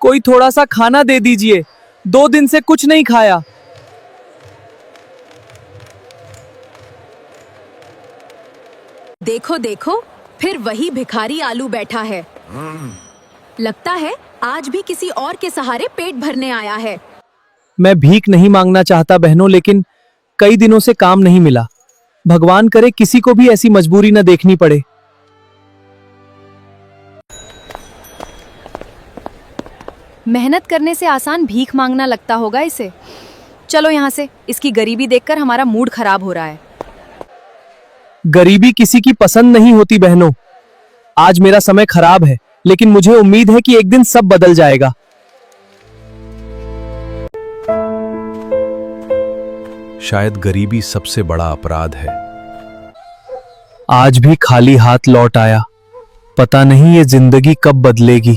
कोई थोड़ा सा खाना दे दीजिए, 2 दिन से कुछ नहीं खाया। देखो देखो, फिर वही भिखारी आलू बैठा है। लगता है आज भी किसी और के सहारे पेट भरने आया है। मैं भीख नहीं मांगना चाहता बहनों, लेकिन कई दिनों से काम नहीं मिला। भगवान करे किसी को भी ऐसी मजबूरी न देखनी पड़े। मेहनत करने से आसान भीख मांगना लगता होगा इसे। चलो यहाँ से, इसकी गरीबी देखकर हमारा मूड खराब हो रहा है। गरीबी किसी की पसंद नहीं होती बहनों। आज मेरा समय खराब है, लेकिन मुझे उम्मीद है कि एक दिन सब बदल जाएगा। शायद गरीबी सबसे बड़ा अपराध है। आज भी खाली हाथ लौट आया। पता नहीं ये जिंदगी कब बदलेगी।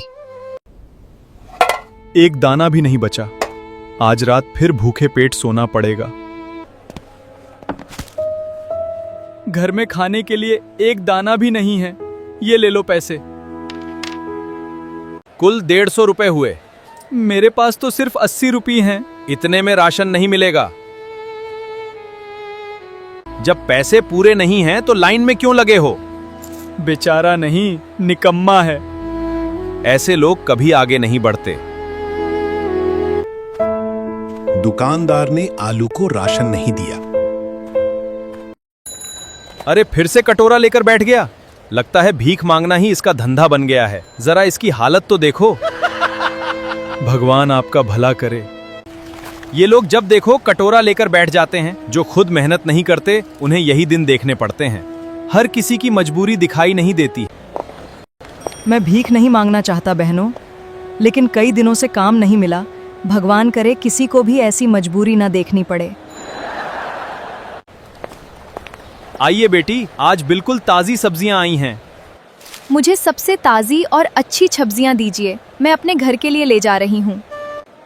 एक दाना भी नहीं बचा। आज रात फिर भूखे पेट सोना पड़ेगा। घर में खाने के लिए एक दाना भी नहीं है। ये ले लो पैसे। कुल 150 रुपए हुए। मेरे पास तो सिर्फ 80 रुपये हैं। इतने में राशन नहीं मिलेगा। जब पैसे पूरे नहीं हैं तो लाइन में क्यों लगे हो? बेचारा नहीं, निकम्मा है। ऐसे लोग कभी आगे नहीं बढ़ते। दुकानदार ने आलू को राशन नहीं दिया। अरे फिर से कटोरा लेकर बैठ गया। लगता है भीख मांगना ही इसका धंधा बन गया है। जरा इसकी हालत तो देखो। भगवान आपका भला करे। ये लोग जब देखो कटोरा लेकर बैठ जाते हैं। जो खुद मेहनत नहीं करते उन्हें यही दिन देखने पड़ते हैं। हर किसी की मजबूरी दिखाई नहीं देती। मैं भीख नहीं मांगना चाहता बहनों, लेकिन कई दिनों से काम नहीं मिला। भगवान करे किसी को भी ऐसी मजबूरी ना देखनी पड़े। आइए बेटी, आज बिल्कुल ताजी सब्जियां आई हैं। मुझे सबसे ताज़ी और अच्छी सब्जियां दीजिए। मैं अपने घर के लिए ले जा रही हूँ।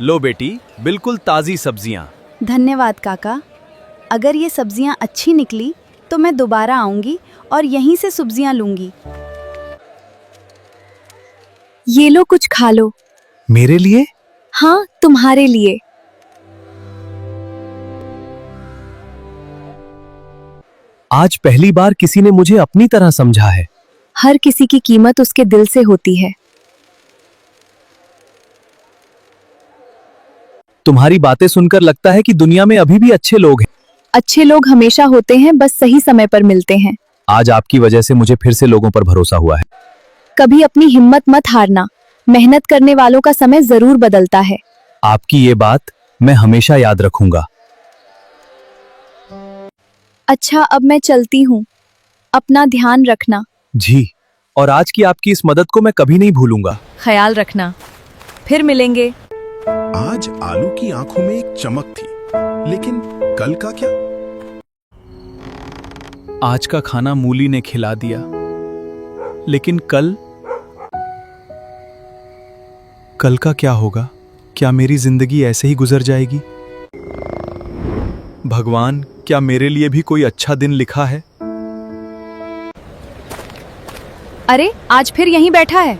लो बेटी, बिल्कुल ताजी सब्जियां। धन्यवाद काका। अगर ये सब्जियां अच्छी निकली तो मैं दोबारा आऊंगी और यहीं से सब्जियां लूंगी। ये लो, कुछ खा लो। मेरे लिए? हाँ, तुम्हारे लिए। आज पहली बार किसी ने मुझे अपनी तरह समझा है। हर किसी की कीमत उसके दिल से होती है। तुम्हारी बातें सुनकर लगता है कि दुनिया में अभी भी अच्छे लोग हैं। अच्छे लोग हमेशा होते हैं, बस सही समय पर मिलते हैं। आज आपकी वजह से मुझे फिर से लोगों पर भरोसा हुआ है। कभी अपनी हिम्मत मत हारना। मेहनत करने वालों का समय जरूर बदलता है। आपकी ये बात मैं हमेशा याद रखूंगा। अच्छा, अब मैं चलती हूँ। अपना ध्यान रखना। जी, और आज की आपकी इस मदद को मैं कभी नहीं भूलूंगा। ख्याल रखना, फिर मिलेंगे। आज आलू की आंखों में एक चमक थी, लेकिन कल का क्या? आज का खाना मूली ने खिला दिया, लेकिन कल का क्या होगा? क्या मेरी जिंदगी ऐसे ही गुजर जाएगी? भगवान, क्या मेरे लिए भी कोई अच्छा दिन लिखा है? अरे, आज फिर यहीं बैठा है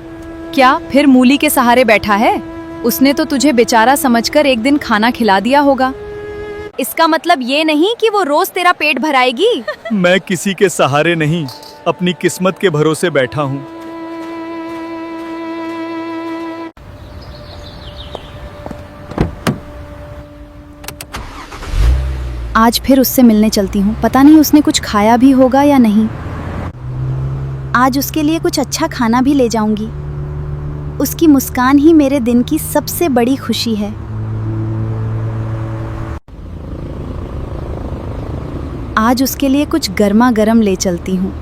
क्या? फिर मूली के सहारे बैठा है? उसने तो तुझे बेचारा समझकर एक दिन खाना खिला दिया होगा। इसका मतलब ये नहीं कि वो रोज तेरा पेट भराएगी। मैं किसी के सहारे नहीं, अपनी किस्मत के भरोसे बैठा हूँ। आज फिर उससे मिलने चलती हूँ। पता नहीं उसने कुछ खाया भी होगा या नहीं। आज उसके लिए कुछ अच्छा खाना भी ले जाऊंगी। उसकी मुस्कान ही मेरे दिन की सबसे बड़ी खुशी है। आज उसके लिए कुछ गर्मा गर्म ले चलती हूँ।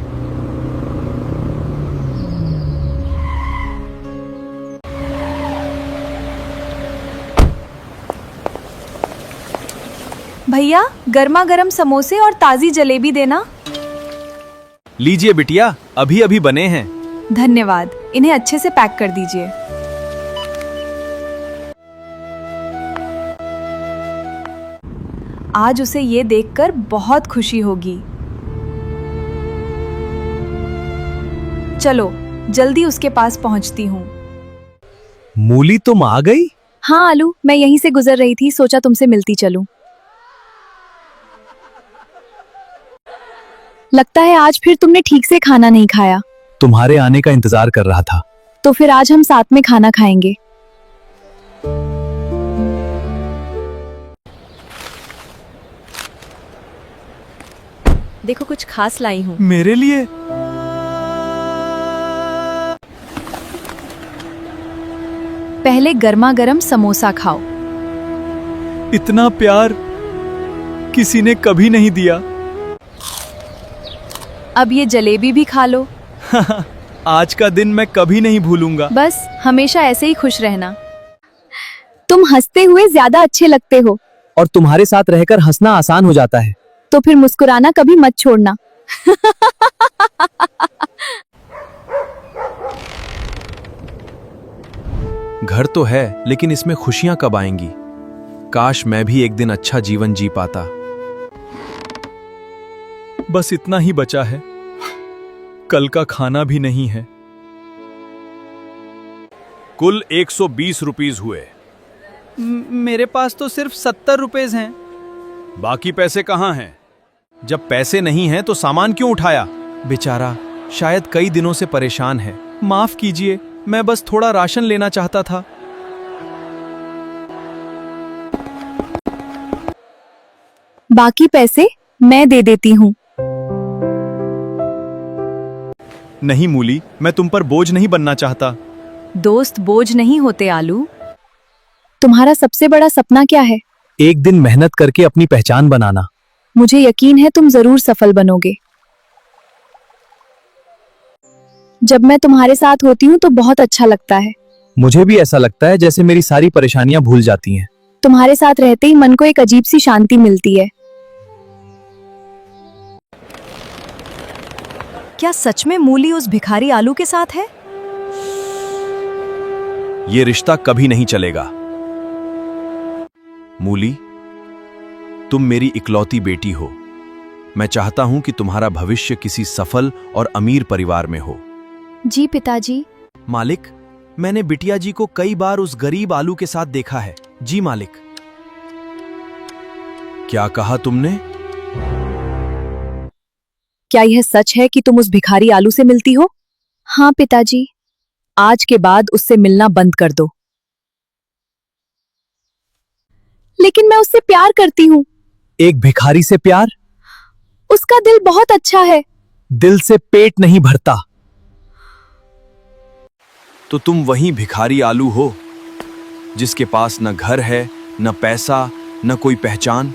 भैया, गर्मा गर्म समोसे और ताज़ी जलेबी देना। लीजिए बिटिया, अभी अभी बने हैं। धन्यवाद। इन्हें अच्छे से पैक कर दीजिए। आज उसे ये देखकर बहुत खुशी होगी। चलो, जल्दी उसके पास पहुंचती हूँ। मूली तुम आ गई? हाँ आलू, मैं यहीं से गुजर रही थी, सोचा तुमसे मिलती चलूं। लगता है आज फिर तुमने ठीक से खाना नहीं खाया। तुम्हारे आने का इंतजार कर रहा था। तो फिर आज हम साथ में खाना खाएंगे। देखो कुछ खास लाई हूँ। मेरे लिए? पहले गर्मा गर्म समोसा खाओ। इतना प्यार किसी ने कभी नहीं दिया। अब ये जलेबी भी खा लो। आज का दिन मैं कभी नहीं भूलूंगा। बस हमेशा ऐसे ही खुश रहना। तुम हंसते हुए ज्यादा अच्छे लगते हो। और तुम्हारे साथ रहकर हंसना आसान हो जाता है। तो फिर मुस्कुराना कभी मत छोड़ना। घर तो है, लेकिन इसमें खुशियां कब आएंगी? काश मैं भी एक दिन अच्छा जीवन जी पाता। बस इतना ही बचा है, कल का खाना भी नहीं है। कुल 120 रुपीस हुए। मेरे पास तो सिर्फ 70 रुपए हैं। बाकी पैसे कहाँ हैं? जब पैसे नहीं हैं तो सामान क्यों उठाया? बेचारा शायद कई दिनों से परेशान है। माफ कीजिए, मैं बस थोड़ा राशन लेना चाहता था। बाकी पैसे मैं दे देती हूँ। नहीं मूली, मैं तुम पर बोझ नहीं बनना चाहता। दोस्त बोझ नहीं होते आलू। तुम्हारा सबसे बड़ा सपना क्या है? एक दिन मेहनत करके अपनी पहचान बनाना। मुझे यकीन है तुम जरूर सफल बनोगे। जब मैं तुम्हारे साथ होती हूँ तो बहुत अच्छा लगता है। मुझे भी ऐसा लगता है जैसे मेरी सारी परेशानियां भूल जाती हैं। तुम्हारे साथ रहते ही मन को एक अजीब सी शांति मिलती है। क्या सच में मूली उस भिखारी आलू के साथ है? ये रिश्ता कभी नहीं चलेगा। मूली, तुम मेरी इकलौती बेटी हो। मैं चाहता हूं कि तुम्हारा भविष्य किसी सफल और अमीर परिवार में हो। जी पिताजी। मालिक, मैंने बिटिया जी को कई बार उस गरीब आलू के साथ देखा है। जी मालिक। क्या कहा तुमने? क्या यह सच है कि तुम उस भिखारी आलू से मिलती हो? हाँ पिताजी। आज के बाद उससे मिलना बंद कर दो। लेकिन मैं उससे प्यार करती हूँ। एक भिखारी से प्यार? उसका दिल बहुत अच्छा है। दिल से पेट नहीं भरता। तो तुम वही भिखारी आलू हो, जिसके पास न घर है, न पैसा, न कोई पहचान,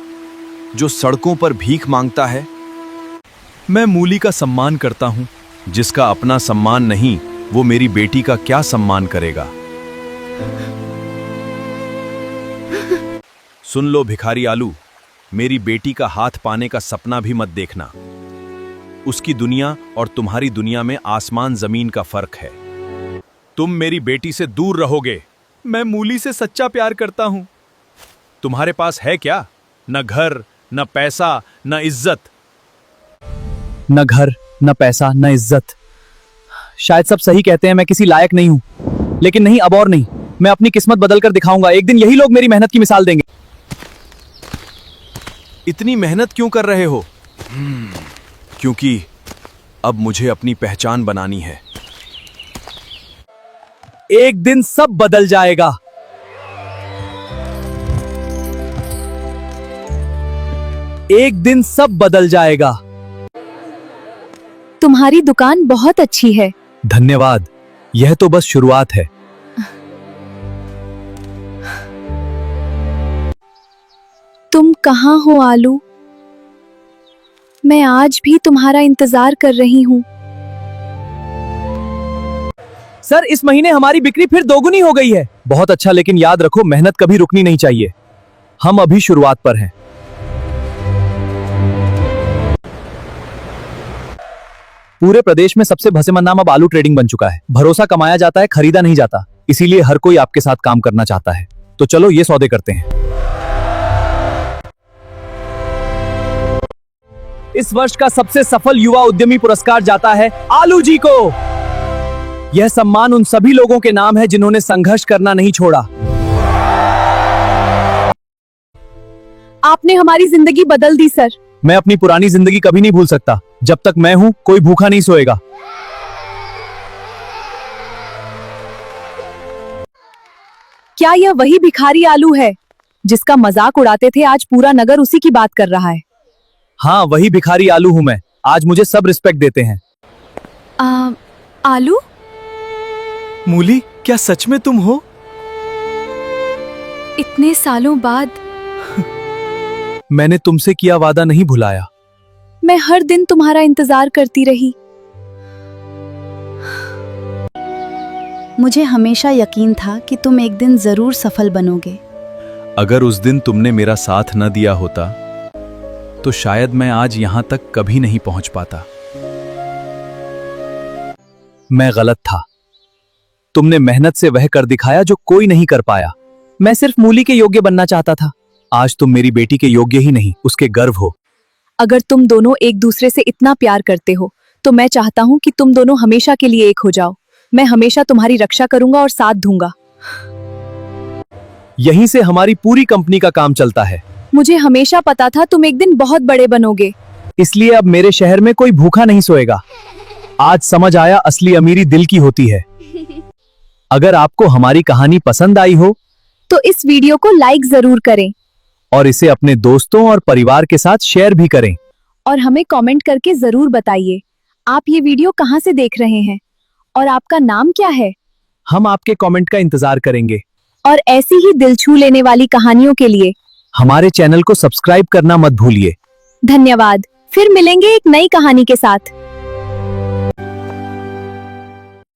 जो सड़कों पर भीख मांगता है। मैं मूली का सम्मान करता हूं। जिसका अपना सम्मान नहीं, वो मेरी बेटी का क्या सम्मान करेगा? सुन लो भिखारी आलू, मेरी बेटी का हाथ पाने का सपना भी मत देखना। उसकी दुनिया और तुम्हारी दुनिया में आसमान जमीन का फर्क है। तुम मेरी बेटी से दूर रहोगे। मैं मूली से सच्चा प्यार करता हूं। तुम्हारे पास है क्या? न घर, न पैसा, न इज्जत। न घर, न पैसा, न इज्जत। शायद सब सही कहते हैं, मैं किसी लायक नहीं हूं। लेकिन नहीं, अब और नहीं। मैं अपनी किस्मत बदलकर दिखाऊंगा। एक दिन यही लोग मेरी मेहनत की मिसाल देंगे। इतनी मेहनत क्यों कर रहे हो? क्योंकि अब मुझे अपनी पहचान बनानी है। एक दिन सब बदल जाएगा। एक दिन सब बदल जाएगा। तुम्हारी दुकान बहुत अच्छी है। धन्यवाद। यह तो बस शुरुआत है। तुम कहाँ हो आलू? मैं आज भी तुम्हारा इंतजार कर रही हूँ। सर, इस महीने हमारी बिक्री फिर दोगुनी हो गई है। बहुत अच्छा, लेकिन याद रखो, मेहनत कभी रुकनी नहीं चाहिए। हम अभी शुरुआत पर हैं। पूरे प्रदेश में सबसे भरोसेमंद नाम अब आलू ट्रेडिंग बन चुका है। भरोसा कमाया जाता है, खरीदा नहीं जाता। इसीलिए हर कोई आपके साथ काम करना चाहता है। तो चलो ये सौदे करते हैं। इस वर्ष का सबसे सफल युवा उद्यमी पुरस्कार जाता है आलू जी को। यह सम्मान उन सभी लोगों के नाम है जिन्होंने संघर्ष करना नहीं छोड़ा। आपने हमारी जिंदगी बदल दी सर। मैं अपनी पुरानी जिंदगी कभी नहीं भूल सकता। जब तक मैं हूं, कोई भूखा नहीं सोएगा। क्या यह वही भिखारी आलू है जिसका मजाक उड़ाते थे? आज पूरा नगर उसी की बात कर रहा है। हाँ, वही भिखारी आलू हूं मैं। आज मुझे सब रिस्पेक्ट देते हैं। आलू? मूली, क्या सच में तुम हो? इतने सालों बाद मैंने तुमसे किया वादा नहीं भुलाया। मैं हर दिन तुम्हारा इंतजार करती रही। मुझे हमेशा यकीन था कि तुम एक दिन जरूर सफल बनोगे। अगर उस दिन तुमने मेरा साथ न दिया होता तो शायद मैं आज यहां तक कभी नहीं पहुंच पाता। मैं गलत था। तुमने मेहनत से वह कर दिखाया जो कोई नहीं कर पाया। मैं सिर्फ मूली के योग्य बनना चाहता था। आज तुम मेरी बेटी के योग्य ही नहीं, उसके गर्व हो। अगर तुम दोनों एक दूसरे से इतना प्यार करते हो तो मैं चाहता हूँ कि तुम दोनों हमेशा के लिए एक हो जाओ। मैं हमेशा तुम्हारी रक्षा करूंगा और साथ दूंगा। यहीं से हमारी पूरी कंपनी का काम चलता है। मुझे हमेशा पता था तुम एक दिन बहुत बड़े बनोगे। इसलिए अब मेरे शहर में कोई भूखा नहीं सोएगा। आज समझ आया, असली अमीरी दिल की होती है। अगर आपको हमारी कहानी पसंद आई हो तो इस वीडियो को लाइक जरूर करें और इसे अपने दोस्तों और परिवार के साथ शेयर भी करें। और हमें कमेंट करके जरूर बताइए आप ये वीडियो कहाँ से देख रहे हैं और आपका नाम क्या है। हम आपके कमेंट का इंतजार करेंगे। और ऐसी ही दिल छू लेने वाली कहानियों के लिए हमारे चैनल को सब्सक्राइब करना मत भूलिए। धन्यवाद। फिर मिलेंगे एक नई कहानी के साथ।